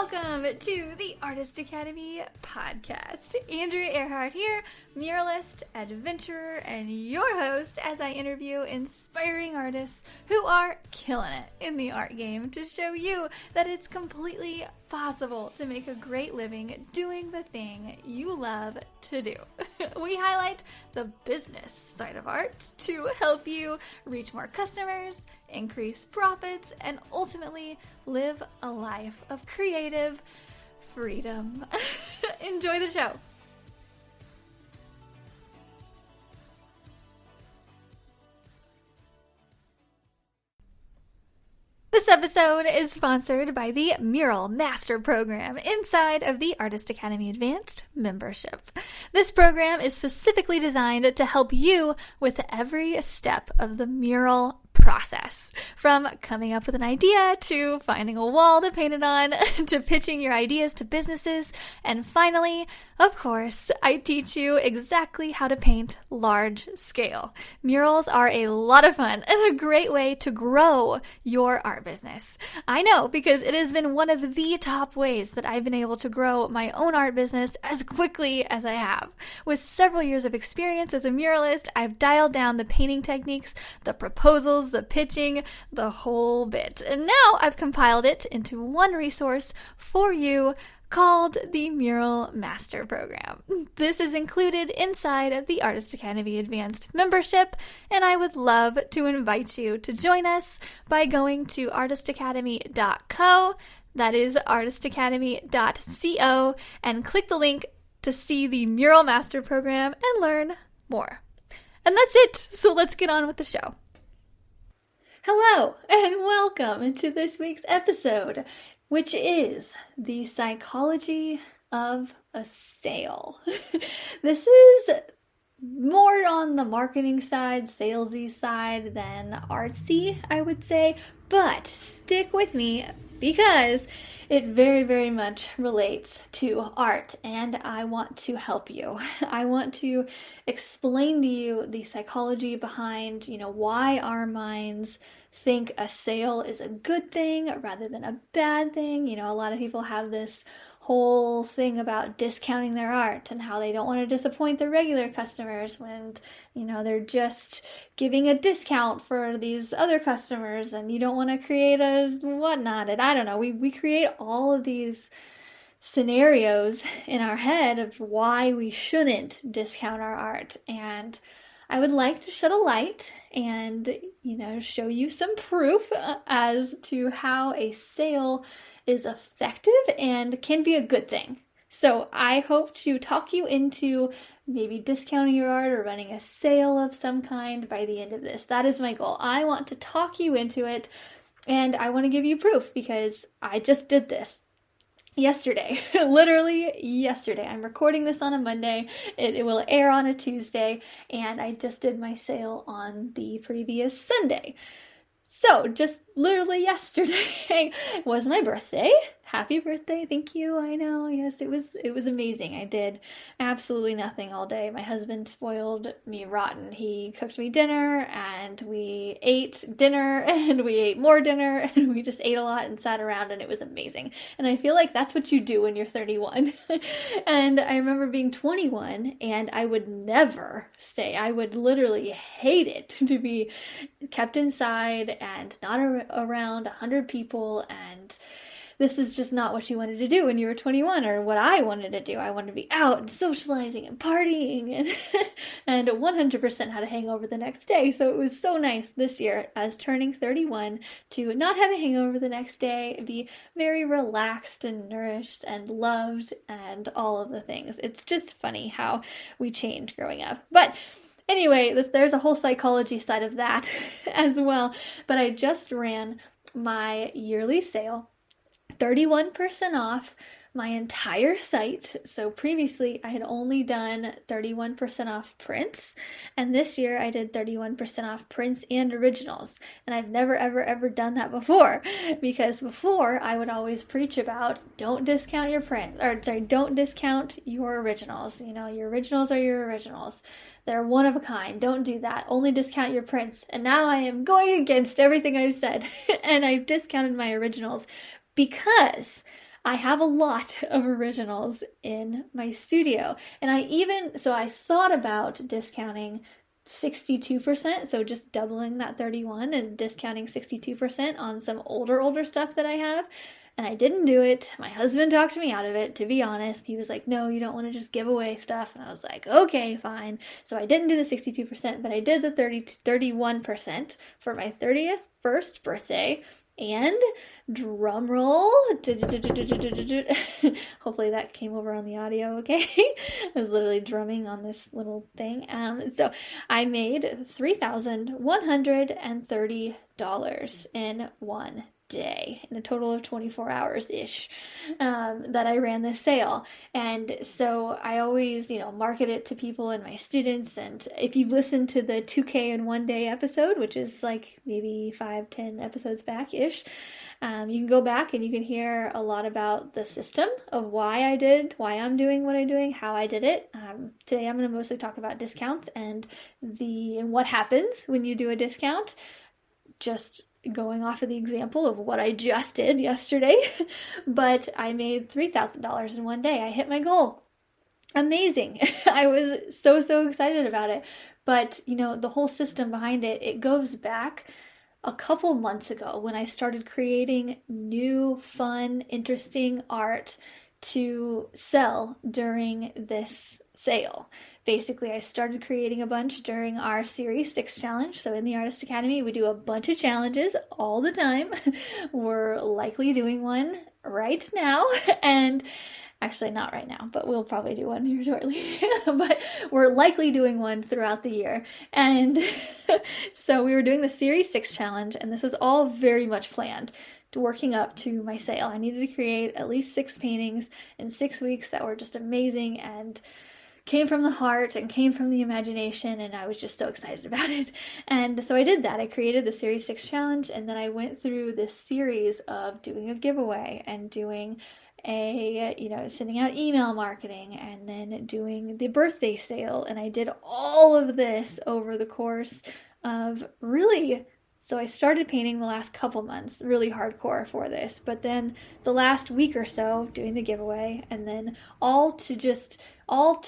Welcome to the Artist Academy podcast. Andrea Earhart here, muralist, adventurer, and your host as I interview inspiring artists who are killing it in the art game to show you that it's completely possible to make a great living doing the thing you love to do. We highlight the business side of art to help you reach more customers, increase profits, and ultimately live a life of creative freedom. Enjoy the show. This episode is sponsored by the Mural Master Program inside of the Artist Academy Advanced membership. This program is specifically designed to help you with every step of the mural process, from coming up with an idea to finding a wall to paint it on to pitching your ideas to businesses, and finally, of course, I teach you exactly how to paint large scale. Murals are a lot of fun and a great way to grow your art business. I know, because it has been one of the top ways that I've been able to grow my own art business as quickly as I have. With several years of experience as a muralist, I've dialed down the painting techniques, the proposals, the pitching, the whole bit. And now I've compiled it into one resource for you called the Mural Master Program. This is included inside of the Artist Academy Advanced membership, and I would love to invite you to join us by going to artistacademy.co, that is artistacademy.co, and click the link to see the Mural Master Program and learn more. And that's it, so let's get on with the show. Hello, and welcome to this week's episode, which is the psychology of a sale. This is more on the marketing side, salesy side than artsy, I would say, but stick with me because it very, very much relates to art, and I want to help you. I want to explain to you the psychology behind, why our minds think a sale is a good thing rather than a bad thing. A lot of people have this whole thing about discounting their art and how they don't want to disappoint their regular customers when, they're just giving a discount for these other customers, and you don't want to create a whatnot. And I don't know, we create all of these scenarios in our head of why we shouldn't discount our art. And I would like to shed a light and, show you some proof as to how a sale is effective and can be a good thing. So I hope to talk you into maybe discounting your art or running a sale of some kind by the end of this. That is my goal. I want to talk you into it, and I want to give you proof because I just did this. Yesterday, literally yesterday. I'm recording this on a Monday. It will air on a Tuesday, and I just did my sale on the previous Sunday. So just literally yesterday was my birthday. Happy birthday. Thank you. I know. Yes, it was amazing. I did absolutely nothing all day. My husband spoiled me rotten. He cooked me dinner, and we ate dinner, and we ate more dinner, and we just ate a lot and sat around, and it was amazing. And I feel like that's what you do when you're 31. And I remember being 21, and I would never stay. I would literally hate it to be kept inside and not around 100 people, and this is just not what you wanted to do when you were 21, or what I wanted to do. I wanted to be out and socializing and partying and 100% had a hangover the next day. So it was so nice this year as turning 31 to not have a hangover the next day, be very relaxed and nourished and loved and all of the things. It's just funny how we change growing up. But anyway, there's a whole psychology side of that as well. But I just ran my yearly sale, 31% off my entire site. So previously I had only done 31% off prints, and this year I did 31% off prints and originals. And I've never ever done that before, because before I would always preach about don't discount your don't discount your originals. Your originals are your originals. They're one of a kind. Don't do that. Only discount your prints. And now I am going against everything I've said and I've discounted my originals because I have a lot of originals in my studio. And I thought about discounting 62%, so just doubling that 31 and discounting 62% on some older stuff that I have. And I didn't do it. My husband talked me out of it, to be honest. He was like, no, you don't want to just give away stuff. And I was like, okay, fine. So I didn't do the 62%, but I did the 31% for my 31st birthday. And drum roll, hopefully that came over on the audio okay. I was literally drumming on this little thing. So I made $3,130 in one day, in a total of 24 hours-ish, that I ran this sale. And so I always, market it to people and my students. And if you've listened to the 2K in one day episode, which is like maybe 5-10 episodes back-ish, you can go back and you can hear a lot about the system of why I'm doing what I'm doing, how I did it. Today I'm going to mostly talk about discounts and what happens when you do a discount, just going off of the example of what I just did yesterday. But I made $3,000 in one day. I hit my goal. Amazing. I was so excited about it. But, the whole system behind it, it goes back a couple months ago when I started creating new, fun, interesting art to sell during this sale. Basically, I started creating a bunch during our Series 6 challenge. So in the Artist Academy, we do a bunch of challenges all the time. We're likely doing one right now, and actually not right now, but we'll probably do one here shortly. But we're likely doing one throughout the year. And so we were doing the Series 6 challenge, and this was all very much planned to working up to my sale. I needed to create at least 6 paintings in 6 weeks that were just amazing and came from the heart and came from the imagination, and I was just so excited about it. And so I did that. I created the Series 6 challenge, and then I went through this series of doing a giveaway and doing sending out email marketing and then doing the birthday sale. And I did all of this over the course of so I started painting the last couple months, really hardcore for this, but then the last week or so doing the giveaway, and then all to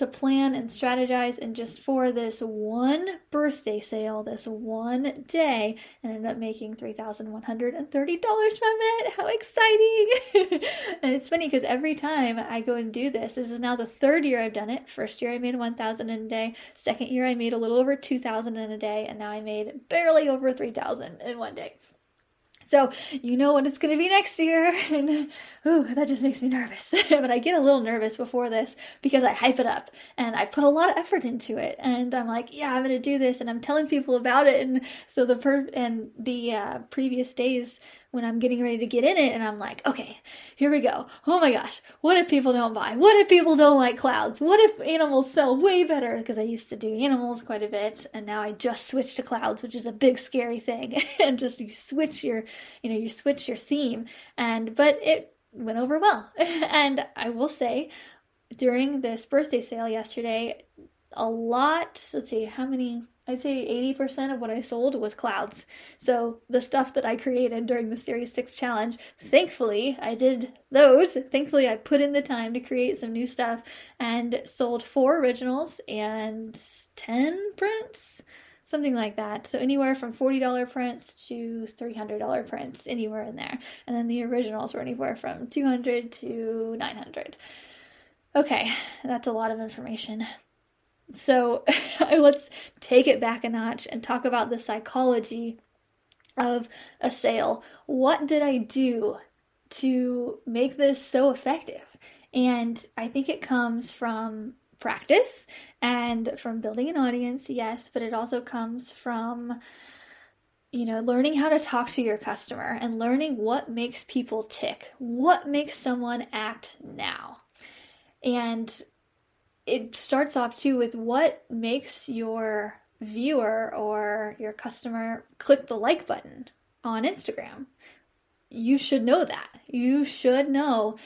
plan and strategize, and just for this one birthday sale, this one day, and ended up making $3,130 from it. How exciting! And it's funny because every time I go and do this is now the 3rd year I've done it. First year I made $1,000 in a day. Second year I made a little over $2,000 in a day, and now I made barely over $3,000 in one day. So you know what it's going to be next year, and that just makes me nervous. But I get a little nervous before this because I hype it up, and I put a lot of effort into it, and I'm like, yeah, I'm going to do this, and I'm telling people about it, and so the previous days when I'm getting ready to get in it, and I'm like, okay, here we go. Oh my gosh, what if people don't buy? What if people don't like clouds? What if animals sell way better? Because I used to do animals quite a bit, and now I just switched to clouds, which is a big scary thing. And just you switch your theme, but it went over well. And I will say, during this birthday sale yesterday, I'd say 80% of what I sold was clouds. So the stuff that I created during the Series 6 challenge, thankfully I did those. Thankfully I put in the time to create some new stuff and sold 4 originals and 10 prints, something like that. So anywhere from $40 prints to $300 prints, anywhere in there. And then the originals were anywhere from $200 to $900. Okay, that's a lot of information. So let's take it back a notch and talk about the psychology of a sale. What did I do to make this so effective? And I think it comes from practice and from building an audience, yes, but it also comes from, learning how to talk to your customer and learning what makes people tick, what makes someone act now. And it starts off too with what makes your viewer or your customer click the like button on Instagram. You should know that. You should know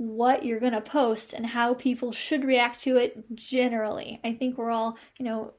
what you're going to post and how people should react to it generally. I think we're all,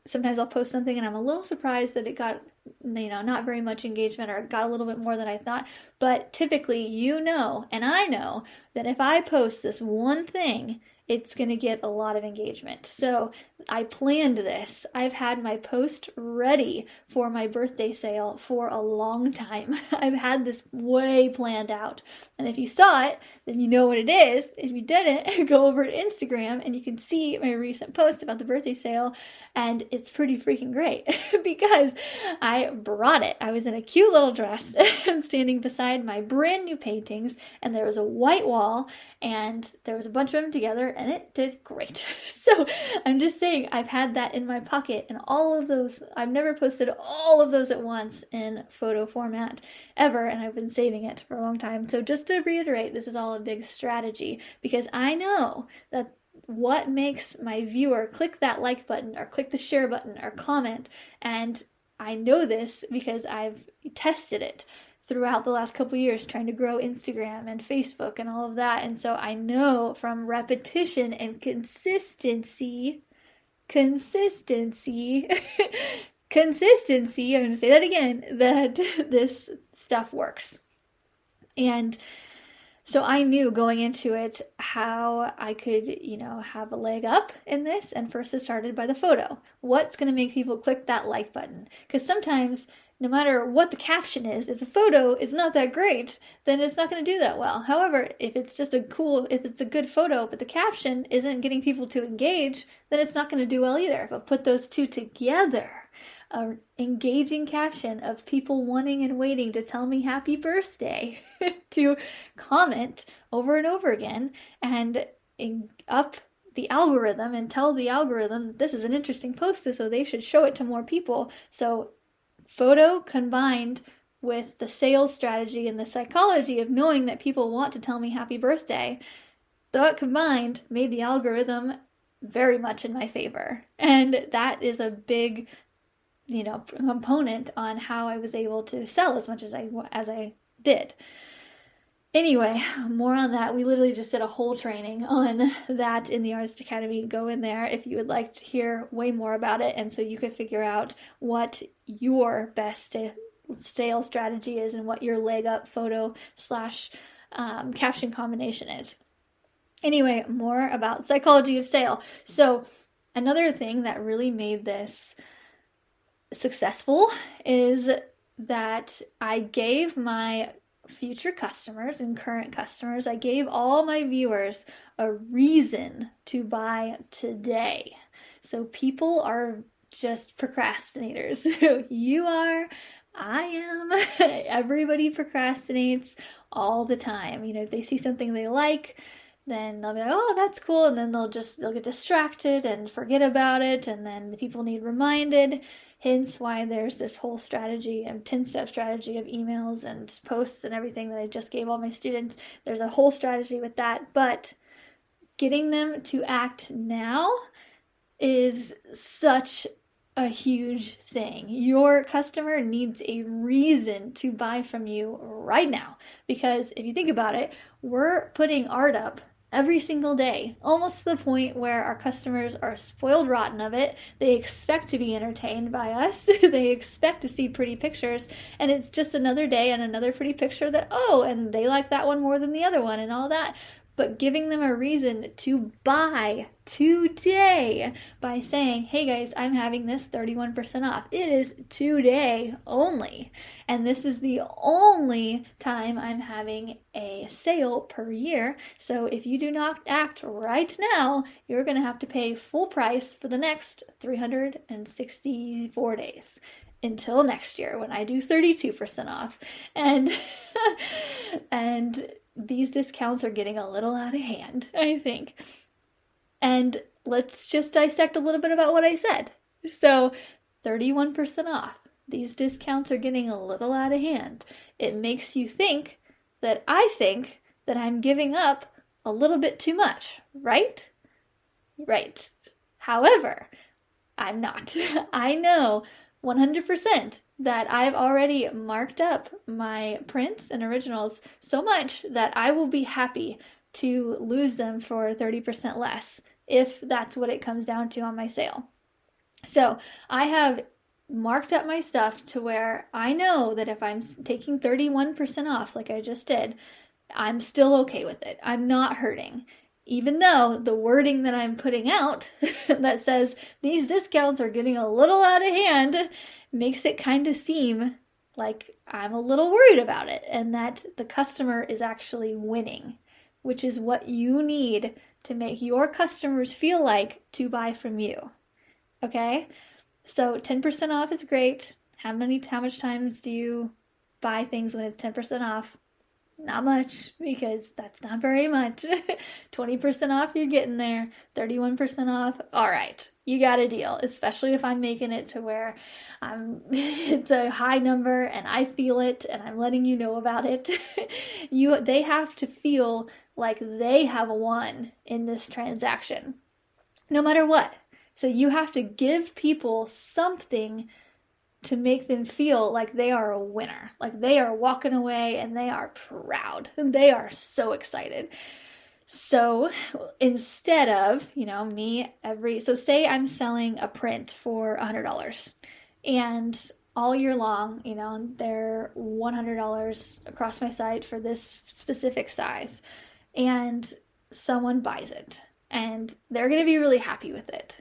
sometimes I'll post something and I'm a little surprised that it got, not very much engagement, or it got a little bit more than I thought. But typically, and I know that if I post this one thing, it's going to get a lot of engagement. So I planned this. I've had my post ready for my birthday sale for a long time. I've had this way planned out. And if you saw it, then you know what it is. If you didn't, go over to Instagram and you can see my recent post about the birthday sale. And it's pretty freaking great because I brought it. I was in a cute little dress and standing beside my brand new paintings, and there was a white wall and there was a bunch of them together, and it did great. So I'm just saying, I've had that in my pocket, and all of those, I've never posted all of those at once in photo format ever, and I've been saving it for a long time. So just to reiterate, this is all a big strategy, because I know that what makes my viewer click that like button or click the share button or comment, and I know this because I've tested it throughout the last couple years trying to grow Instagram and Facebook and all of that. And so I know from repetition and consistency, I'm going to say that again, that this stuff works. And so I knew going into it how I could, have a leg up in this. And first it started by the photo. What's going to make people click that like button? Because sometimes, no matter what the caption is, if the photo is not that great, then it's not going to do that well. However, if it's a good photo, but the caption isn't getting people to engage, then it's not going to do well either. But put those two together, an engaging caption of people wanting and waiting to tell me happy birthday, to comment over and over again, and up the algorithm and tell the algorithm this is an interesting post, so they should show it to more people. So photo combined with the sales strategy and the psychology of knowing that people want to tell me happy birthday, that combined made the algorithm very much in my favor. And that is a big, component on how I was able to sell as much as I did. Anyway, more on that. We literally just did a whole training on that in the Artist Academy. Go in there if you would like to hear way more about it, and so you could figure out what your best sales strategy is and what your leg up photo / caption combination is. Anyway, more about psychology of sale. So another thing that really made this successful is that I gave my future customers and current customers, I gave all my viewers a reason to buy today. So people are just procrastinators. You are, I am, everybody procrastinates all the time. If they see something they like, then they'll be like, oh, that's cool. And then they'll get distracted and forget about it. And then the people need reminded. Hence why there's this whole strategy and 10-step strategy of emails and posts and everything that I just gave all my students. There's a whole strategy with that. But getting them to act now is such a huge thing. Your customer needs a reason to buy from you right now. Because if you think about it, we're putting art up every single day, almost to the point where our customers are spoiled rotten of it. They expect to be entertained by us. They expect to see pretty pictures, and it's just another day and another pretty picture that, and they like that one more than the other one and all that. But giving them a reason to buy today by saying, hey guys, I'm having this 31% off. It is today only. And this is the only time I'm having a sale per year. So if you do not act right now, you're going to have to pay full price for the next 364 days. Until next year when I do 32% off. And these discounts are getting a little out of hand, I think. And let's just dissect a little bit about what I said. So 31% off. These discounts are getting a little out of hand. It makes you think that I'm giving up a little bit too much, right? Right. However, I'm not. I know 100% that I've already marked up my prints and originals so much that I will be happy to lose them for 30% less, if that's what it comes down to on my sale. So I have marked up my stuff to where I know that if I'm taking 31% off, like I just did, I'm still okay with it. I'm not hurting. Even though the wording that I'm putting out that says these discounts are getting a little out of hand makes it kind of seem like I'm a little worried about it and that the customer is actually winning, which is what you need to make your customers feel like to buy from you. Okay? So 10% off is great. How much times do you buy things when it's 10% off? Not much, because that's not very much. 20% off, you're getting there. 31% off, all right, you got a deal, especially if I'm making it to where it's a high number and I feel it and I'm letting you know about it. They have to feel like they have won in this transaction, no matter what. So you have to give people something to make them feel like they are a winner, like they are walking away and they are proud and they are so excited. So instead of, so say I'm selling a print for $100 and all year long, they're $100 across my site for this specific size, and someone buys it and they're going to be really happy with it,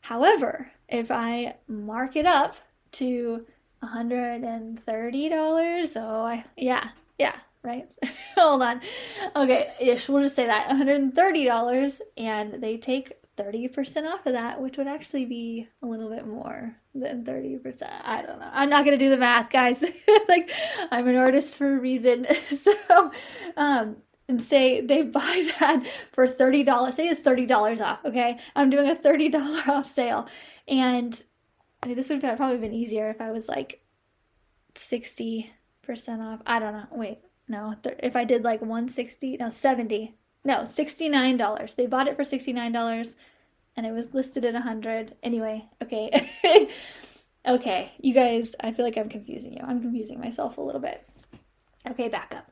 However, if I mark it up to $130, right? Hold on. Okay, ish, we'll just say that, $130, and they take 30% off of that, which would actually be a little bit more than 30%. I don't know. I'm not going to do the math, guys. Like, I'm an artist for a reason. So, and say they buy that for $30. Say it's $30 off, okay? I'm doing a $30 off sale. And this would have probably been easier if I was like 60% off. I don't know. Wait, no. If I did like $69. They bought it for $69 and it was listed at $100. Anyway, okay. Okay, you guys, I feel like I'm confusing you. I'm confusing myself a little bit. Okay, back up.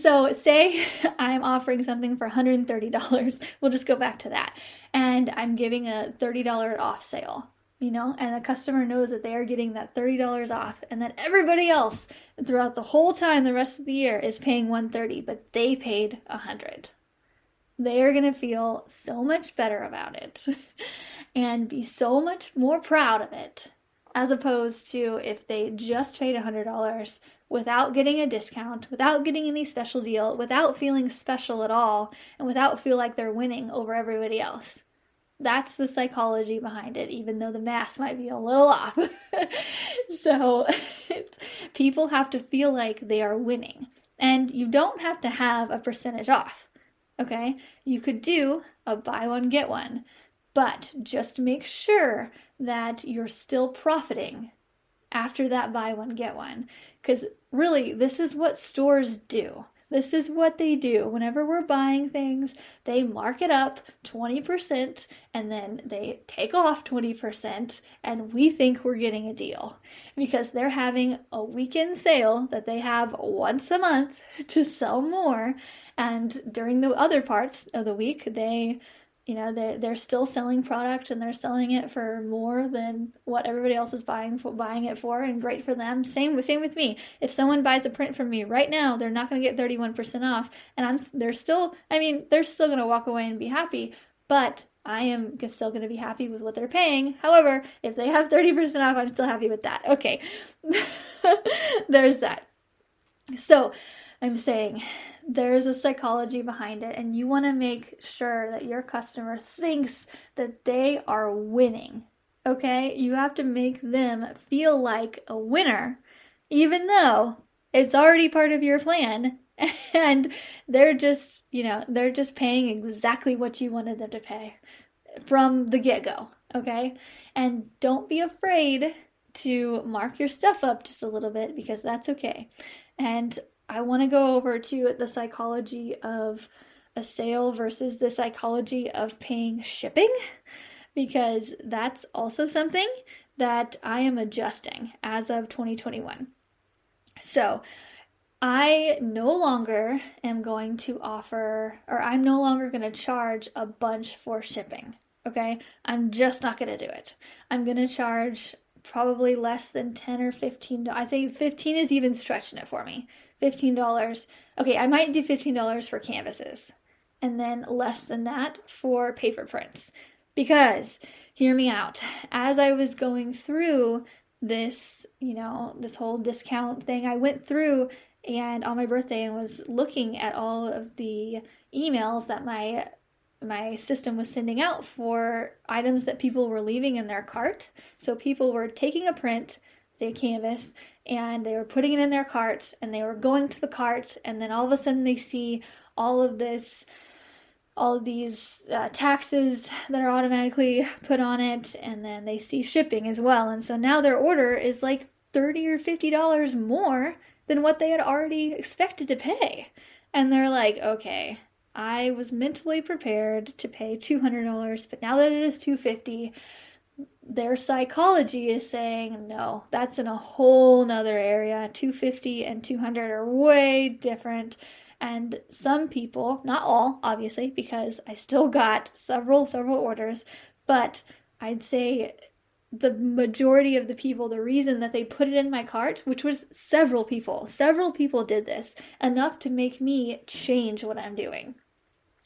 So say I'm offering something for $130. We'll just go back to that. And I'm giving a $30 off sale, and the customer knows that they are getting that $30 off, and that everybody else throughout the whole time, the rest of the year, is paying $130, but they paid $100. They are going to feel so much better about it and be so much more proud of it, as opposed to if they just paid $100 without getting a discount, without getting any special deal, without feeling special at all, and without feel like they're winning over everybody else. That's the psychology behind it, even though the math might be a little off. So people have to feel like they are winning. And you don't have to have a percentage off, okay? You could do a buy one, get one, but just make sure that you're still profiting after that buy one, get one. Because really, this is what stores do. This is what they do. Whenever we're buying things, they mark it up 20% and then they take off 20%, and we think we're getting a deal because they're having a weekend sale that they have once a month to sell more. And during the other parts of the week, they're still selling product and they're selling it for more than what everybody else is buying it for, and great for them. Same with me. If someone buys a print from me right now, they're not going to get 31% off, and they're still going to walk away and be happy, but I am still going to be happy with what they're paying. However, if they have 30% off, I'm still happy with that. Okay. There's that. So I'm saying there's a psychology behind it, and you want to make sure that your customer thinks that they are winning, okay? You have to make them feel like a winner, even though it's already part of your plan, and they're just paying exactly what you wanted them to pay from the get-go, okay? And don't be afraid to mark your stuff up just a little bit, because that's okay. And I want to go over to the psychology of a sale versus the psychology of paying shipping, because that's also something that I am adjusting as of 2021. So I no longer am going to offer, or I'm no longer going to charge a bunch for shipping. Okay? I'm just not going to do it. I'm going to charge probably less than 10 or 15. I think 15 is even stretching it for me. $15. Okay, I might do $15 for canvases and then less than that for paper prints. Because, hear me out, as I was going through this, this whole discount thing, I went through and on my birthday and was looking at all of the emails that my system was sending out for items that people were leaving in their cart. So people were taking a print, say a canvas, and they were putting it in their cart, and they were going to the cart, and then all of a sudden they see all of these taxes that are automatically put on it, and then they see shipping as well. And so now their order is like $30 or $50 more than what they had already expected to pay. And they're like, okay, I was mentally prepared to pay $200, but now that it is $250, their psychology is saying, no, that's in a whole nother area. $250 and $200 are way different. And some people, not all, obviously, because I still got several orders, but I'd say the majority of the people, the reason that they put it in my cart, which was several people did this, enough to make me change what I'm doing.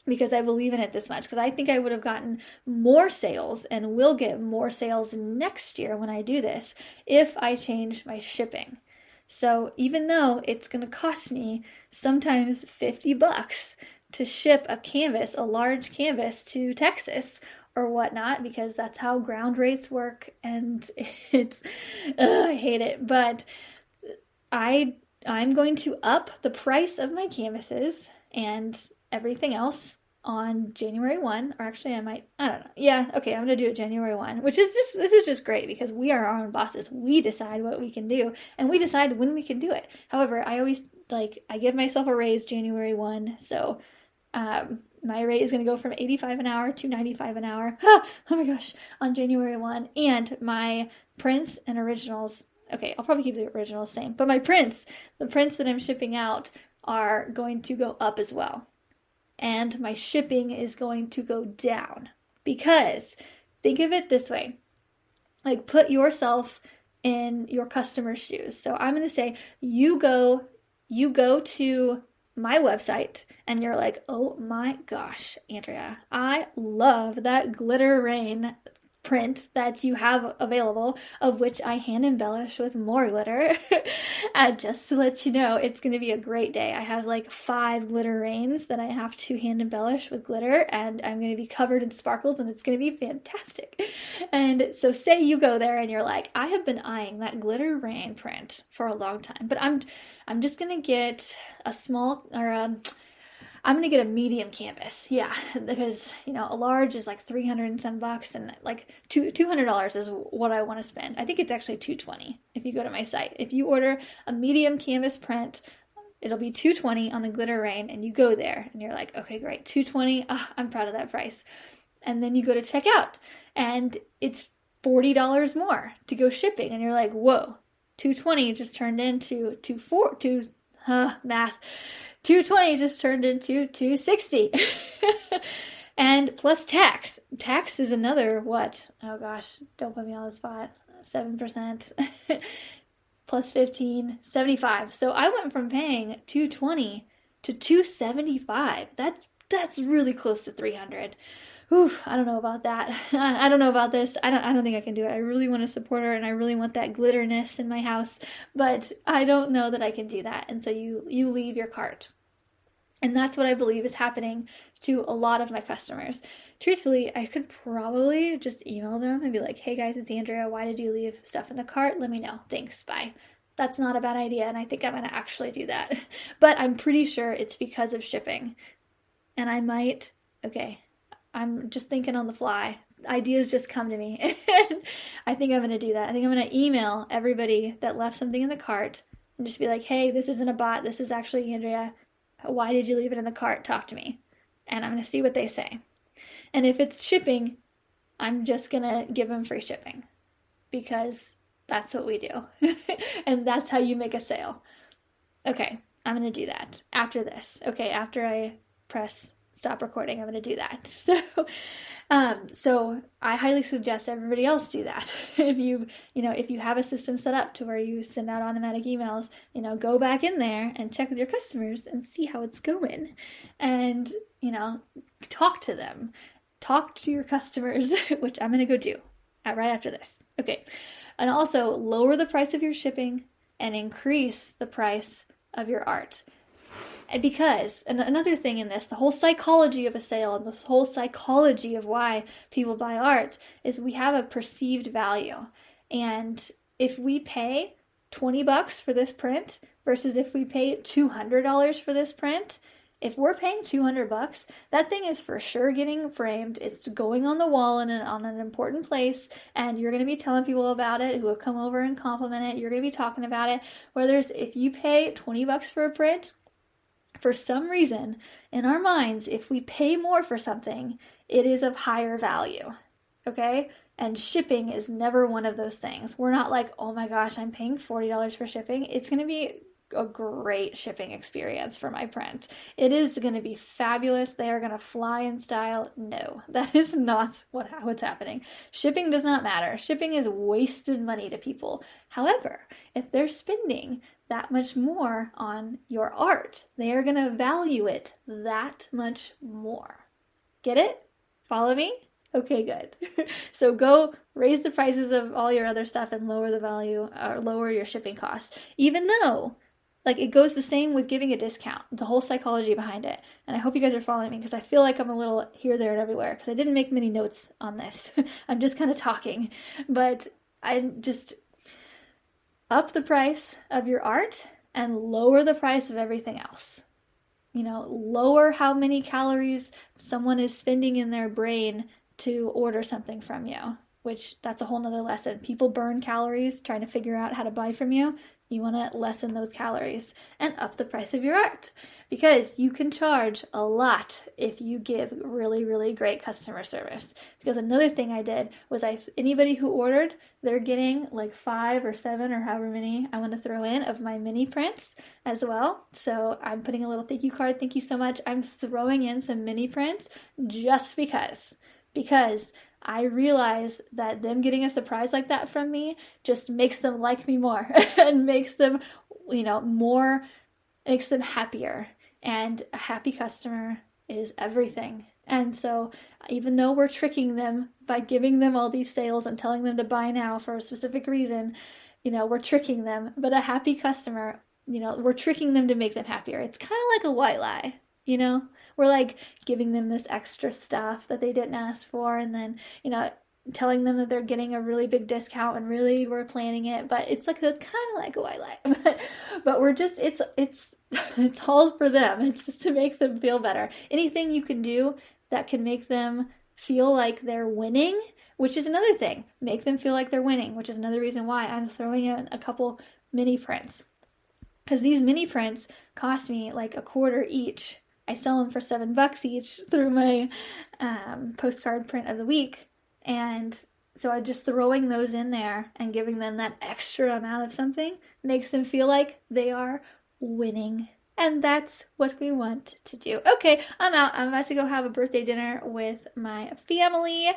Because I believe in it this much. Because I think I would have gotten more sales and will get more sales next year when I do this if I change my shipping. So even though it's going to cost me sometimes $50 to ship a canvas, a large canvas to Texas or whatnot, because that's how ground rates work, and I hate it. But I'm going to up the price of my canvases and everything else on January 1, or actually I don't know. Yeah, okay, I'm going to do it January 1, this is just great because we are our own bosses. We decide what we can do, and we decide when we can do it. However, I always, I give myself a raise January 1, so my rate is going to go from $85 an hour to $95 an hour. Oh my gosh, on January 1, and my prints and originals, okay, I'll probably keep the originals same, but the prints that I'm shipping out are going to go up as well. And my shipping is going to go down. Because, think of it this way. Put yourself in your customer's shoes. So I'm going to say, you go to my website, and you're like, oh my gosh, Andrea, I love that glitter rain print that you have available, of which I hand embellish with more glitter. Just to let you know, it's going to be a great day. I have 5 glitter rains that I have to hand embellish with glitter, and I'm going to be covered in sparkles, and it's going to be fantastic. And so say you go there and you're like, I have been eyeing that glitter rain print for a long time, but I'm just going to get a small, or I'm going to get a medium canvas. Yeah, because, a large is $300 and some bucks, and $200 is what I want to spend. I think it's actually $220 if you go to my site. If you order a medium canvas print, it'll be $220 on the glitter rain, and you go there and you're like, okay, great, $220. I'm proud of that price. And then you go to checkout and it's $40 more to go shipping, and you're like, whoa, $220 just turned into math. $220 just turned into $260. And plus tax. Tax is another, what? Oh gosh, don't put me on the spot. 7%. Plus 15, 75. So I went from paying $220 to $275. That's really close to $300. Whew, I don't know about that. I don't know about this. I don't think I can do it. I really want to support her, and I really want that glitterness in my house, but I don't know that I can do that. And so you leave your cart. And that's what I believe is happening to a lot of my customers. Truthfully, I could probably just email them and be like, hey guys, it's Andrea. Why did you leave stuff in the cart? Let me know. Thanks. Bye. That's not a bad idea, and I think I'm going to actually do that. But I'm pretty sure it's because of shipping. And I'm just thinking on the fly. Ideas just come to me. I think I'm going to do that. I think I'm going to email everybody that left something in the cart and just be like, hey, this isn't a bot. This is actually Andrea. Why did you leave it in the cart? Talk to me. And I'm going to see what they say. And if it's shipping, I'm just going to give them free shipping. Because that's what we do. And that's how you make a sale. Okay, I'm going to do that after this. Okay, after I press stop recording, I'm going to do that. So I highly suggest everybody else do that. If you have a system set up to where you send out automatic emails, go back in there and check with your customers and see how it's going. And, talk to them. Talk to your customers, which I'm going to go do right after this. Okay. And also lower the price of your shipping and increase the price of your art. Because, and another thing in this, the whole psychology of a sale and the whole psychology of why people buy art is we have a perceived value. And if we pay $20 for this print versus if we pay $200 for this print, if we're paying $200, that thing is for sure getting framed. It's going on the wall on an important place, and you're going to be telling people about it who have come over and compliment it. You're going to be talking about it. Whereas if you pay $20 for a print, for some reason, in our minds, if we pay more for something, it is of higher value, okay? And shipping is never one of those things. We're not like, oh my gosh, I'm paying $40 for shipping. It's going to be a great shipping experience for my print. It is going to be fabulous. They are going to fly in style. No, that is not what's happening. Shipping does not matter. Shipping is wasted money to people. However, if they're spending that much more on your art, they are going to value it that much more. Get it? Follow me? Okay, good. So go raise the prices of all your other stuff and lower the value or lower your shipping costs. Even though, it goes the same with giving a discount, the whole psychology behind it. And I hope you guys are following me because I feel like I'm a little here, there, and everywhere because I didn't make many notes on this. I'm just kind of talking. But I just up the price of your art and lower the price of everything else. Lower how many calories someone is spending in their brain to order something from you, which that's a whole nother lesson. People burn calories trying to figure out how to buy from you. You want to lessen those calories and up the price of your art because you can charge a lot if you give really, really great customer service. Because another thing I did was anybody who ordered, they're getting 5 or 7 or however many I want to throw in of my mini prints as well. So I'm putting a little thank you card. Thank you so much. I'm throwing in some mini prints just because I realize that them getting a surprise like that from me just makes them like me more and makes them, makes them happier. And a happy customer is everything. And so even though we're tricking them by giving them all these sales and telling them to buy now for a specific reason, we're tricking them. But a happy customer, we're tricking them to make them happier. It's kind of like a white lie, We're giving them this extra stuff that they didn't ask for and then, telling them that they're getting a really big discount and really we're planning it. But it's kind of like a white lie. But we're just, it's all for them. It's just to make them feel better. Anything you can do that can make them feel like they're winning, which is another thing. Make them feel like they're winning, which is another reason why I'm throwing in a couple mini prints. Because these mini prints cost me $0.25 each. I sell them for $7 each through my postcard print of the week. And so I'm just throwing those in there and giving them that extra amount of something makes them feel like they are winning. And that's what we want to do. Okay, I'm out. I'm about to go have a birthday dinner with my family.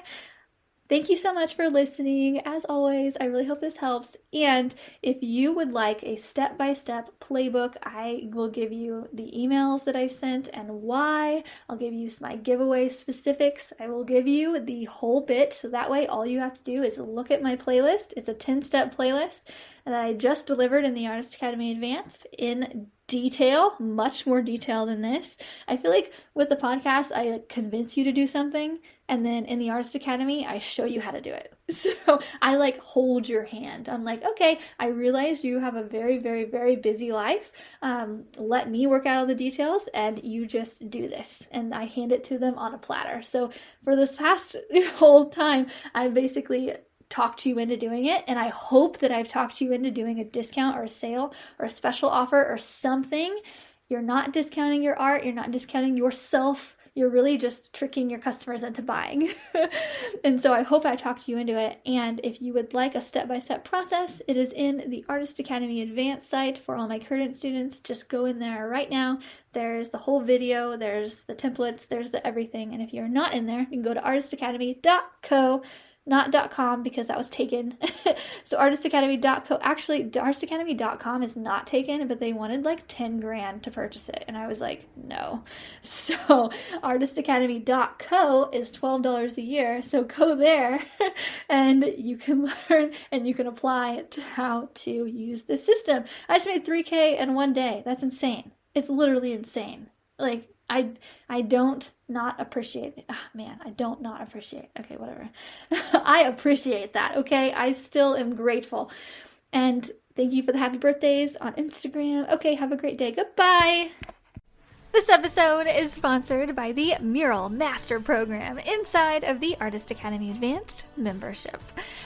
Thank you so much for listening. As always, I really hope this helps. And if you would like a step-by-step playbook, I will give you the emails that I've sent and why. I'll give you my giveaway specifics. I will give you the whole bit. So that way, all you have to do is look at my playlist. It's a 10-step playlist that I just delivered in the Artist Academy Advanced in detail, much more detail than this. I feel like with the podcast, I convince you to do something, and then in the Artist Academy, I show you how to do it. So I hold your hand. I'm like, okay, I realize you have a very, very, very busy life. Let me work out all the details, and you just do this. And I hand it to them on a platter. So for this past whole time, I basically talked you into doing it, and I hope that I've talked you into doing a discount or a sale or a special offer or something. You're not discounting your art, you're not discounting yourself, you're really just tricking your customers into buying. And so I hope I talked you into it. And if you would like a step-by-step process, it is in the Artist Academy Advanced site for all my current students. Just go in there right now. There's the whole video, there's the templates, there's the everything. And if you're not in there, you can go to artistacademy.co, not .com because that was taken. So artistacademy.co, actually artistacademy.com is not taken, but they wanted like 10 grand to purchase it. And I was like, no. So artistacademy.co is $12 a year. So go there and you can learn and you can apply to how to use this system. I just made $3K in one day. That's insane. It's literally insane. Like, I don't not appreciate it. Man, I don't not appreciate. Okay, whatever. I appreciate that, okay? I still am grateful. And thank you for the happy birthdays on Instagram. Okay, have a great day. Goodbye. This episode is sponsored by the Mural Master Program inside of the Artist Academy Advanced membership.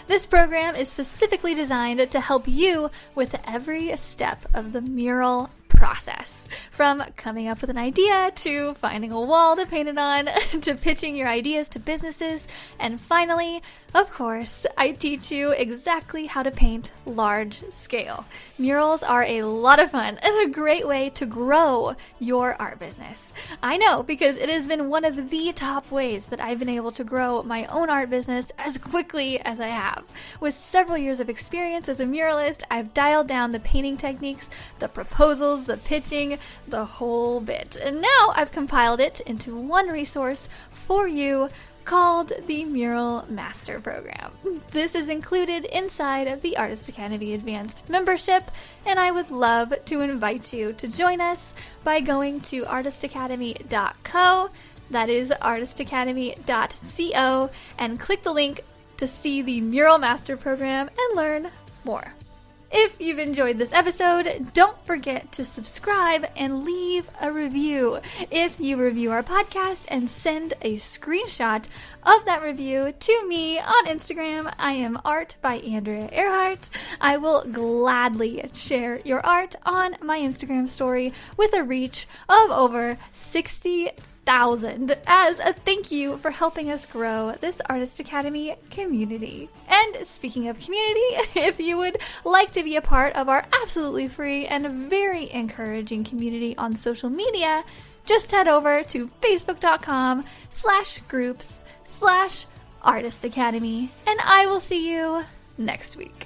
This program is specifically designed to help you with every step of the mural process, from coming up with an idea to finding a wall to paint it on to pitching your ideas to businesses, and finally, of course, I teach you exactly how to paint large scale. Murals are a lot of fun and a great way to grow your art business. I know, because it has been one of the top ways that I've been able to grow my own art business as quickly as I have. With several years of experience as a muralist, I've dialed down the painting techniques, the proposals, the pitching, the whole bit. And now I've compiled it into one resource for you called the Mural Master Program. This is included inside of the Artist Academy Advanced membership, and I would love to invite you to join us by going to artistacademy.co, that is artistacademy.co, and click the link to see the Mural Master Program and learn more. If you've enjoyed this episode, don't forget to subscribe and leave a review. If you review our podcast and send a screenshot of that review to me on Instagram, I am Art by Andrea Earhart. I will gladly share your art on my Instagram story with a reach of over 60,000 as a thank you for helping us grow this Artist Academy community. And speaking of community, if you would like to be a part of our absolutely free and very encouraging community on social media, just head over to facebook.com/groups/Artist Academy, and I will see you next week.